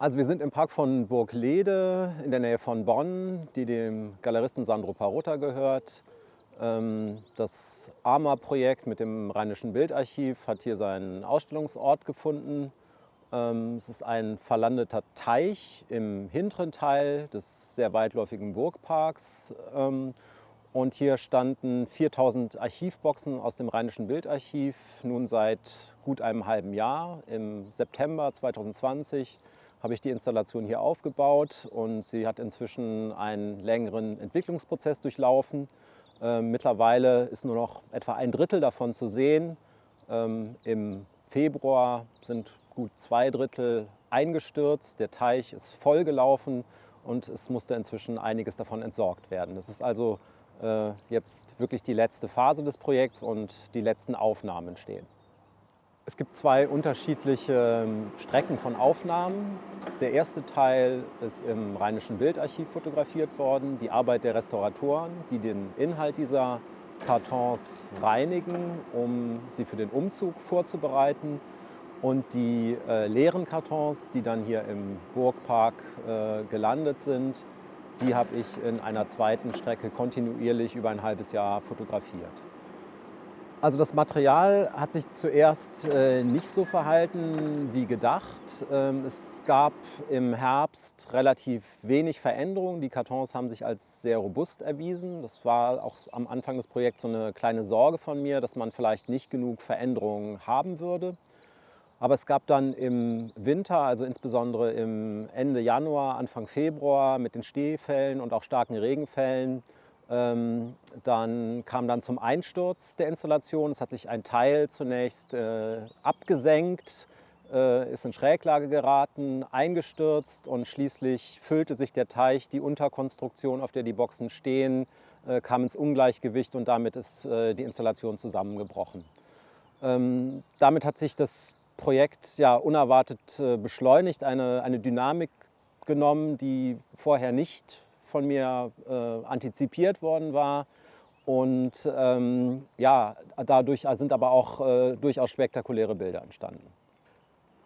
Also wir sind im Park von Burglede in der Nähe von Bonn, die dem Galeristen Sandro Parota gehört. Das AMA-Projekt mit dem Rheinischen Bildarchiv hat hier seinen Ausstellungsort gefunden. Es ist ein verlandeter Teich im hinteren Teil des sehr weitläufigen Burgparks. Und hier standen 4000 Archivboxen aus dem Rheinischen Bildarchiv nun seit gut einem halben Jahr. Im September 2020 habe ich die Installation hier aufgebaut und sie hat inzwischen einen längeren Entwicklungsprozess durchlaufen. Mittlerweile ist nur noch etwa ein Drittel davon zu sehen. Im Februar sind gut 2 Drittel eingestürzt, der Teich ist vollgelaufen und es musste inzwischen einiges davon entsorgt werden. Das ist also jetzt wirklich die letzte Phase des Projekts und die letzten Aufnahmen stehen. Es gibt zwei unterschiedliche Strecken von Aufnahmen. Der erste Teil ist im Rheinischen Bildarchiv fotografiert worden. Die Arbeit der Restauratoren, die den Inhalt dieser Kartons reinigen, um sie für den Umzug vorzubereiten. Und die leeren Kartons, die dann hier im Burgpark gelandet sind, die habe ich in einer zweiten Strecke kontinuierlich über ein halbes Jahr fotografiert. Also das Material hat sich zuerst nicht so verhalten wie gedacht. Es gab im Herbst relativ wenig Veränderungen. Die Kartons haben sich als sehr robust erwiesen. Das war auch am Anfang des Projekts so eine kleine Sorge von mir, dass man vielleicht nicht genug Veränderungen haben würde. Aber es gab dann im Winter, also insbesondere im Ende Januar, Anfang Februar mit den Schneefällen und auch starken Regenfällen, dann kam dann zum Einsturz der Installation. Es hat sich ein Teil zunächst abgesenkt, ist in Schräglage geraten, eingestürzt und schließlich füllte sich der Teich, die Unterkonstruktion, auf der die Boxen stehen, kam ins Ungleichgewicht und damit ist die Installation zusammengebrochen. Damit hat sich das Projekt ja unerwartet beschleunigt, eine Dynamik genommen, die vorher nicht von mir antizipiert worden war. Und ja, dadurch sind aber auch durchaus spektakuläre Bilder entstanden.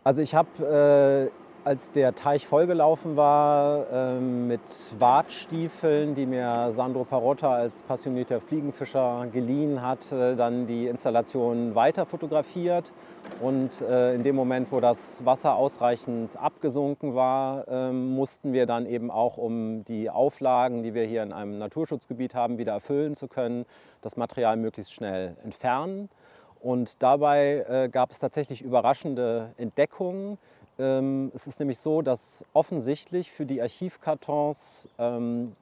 Also ich habe, als der Teich vollgelaufen war, mit Wartstiefeln, die mir Sandro Parota als passionierter Fliegenfischer geliehen hat, dann die Installation weiter fotografiert. Und in dem Moment, wo das Wasser ausreichend abgesunken war, mussten wir dann eben auch, um die Auflagen, die wir hier in einem Naturschutzgebiet haben, wieder erfüllen zu können, das Material möglichst schnell entfernen. Und dabei gab es tatsächlich überraschende Entdeckungen. Es ist nämlich so, dass offensichtlich für die Archivkartons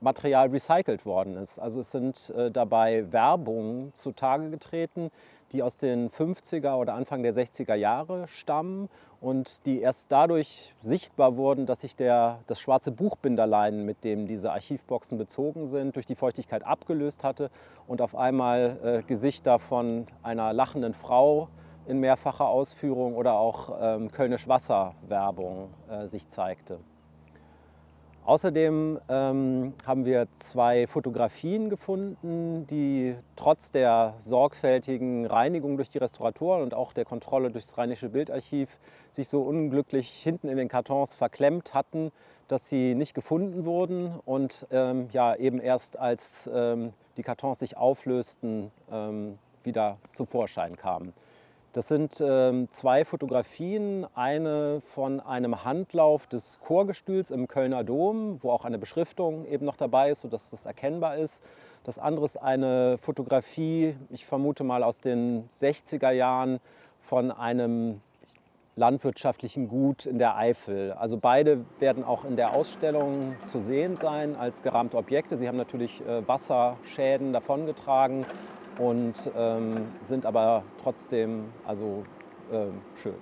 Material recycelt worden ist. Also es sind dabei Werbungen zutage getreten, die aus den 50er oder Anfang der 60er Jahre stammen und die erst dadurch sichtbar wurden, dass sich das schwarze Buchbinderlein, mit dem diese Archivboxen bezogen sind, durch die Feuchtigkeit abgelöst hatte und auf einmal Gesichter von einer lachenden Frau in mehrfacher Ausführung oder auch Kölnisch Wasser Werbung sich zeigte. Außerdem haben wir zwei Fotografien gefunden, die trotz der sorgfältigen Reinigung durch die Restauratoren und auch der Kontrolle durch das Rheinische Bildarchiv sich so unglücklich hinten in den Kartons verklemmt hatten, dass sie nicht gefunden wurden und ja, eben erst als die Kartons sich auflösten, wieder zum Vorschein kamen. Das sind zwei Fotografien, eine von einem Handlauf des Chorgestühls im Kölner Dom, wo auch eine Beschriftung eben noch dabei ist, sodass das erkennbar ist. Das andere ist eine Fotografie, ich vermute mal aus den 60er Jahren, von einem landwirtschaftlichen Gut in der Eifel. Also beide werden auch in der Ausstellung zu sehen sein als gerahmte Objekte. Sie haben natürlich Wasserschäden davongetragen und sind aber trotzdem schön.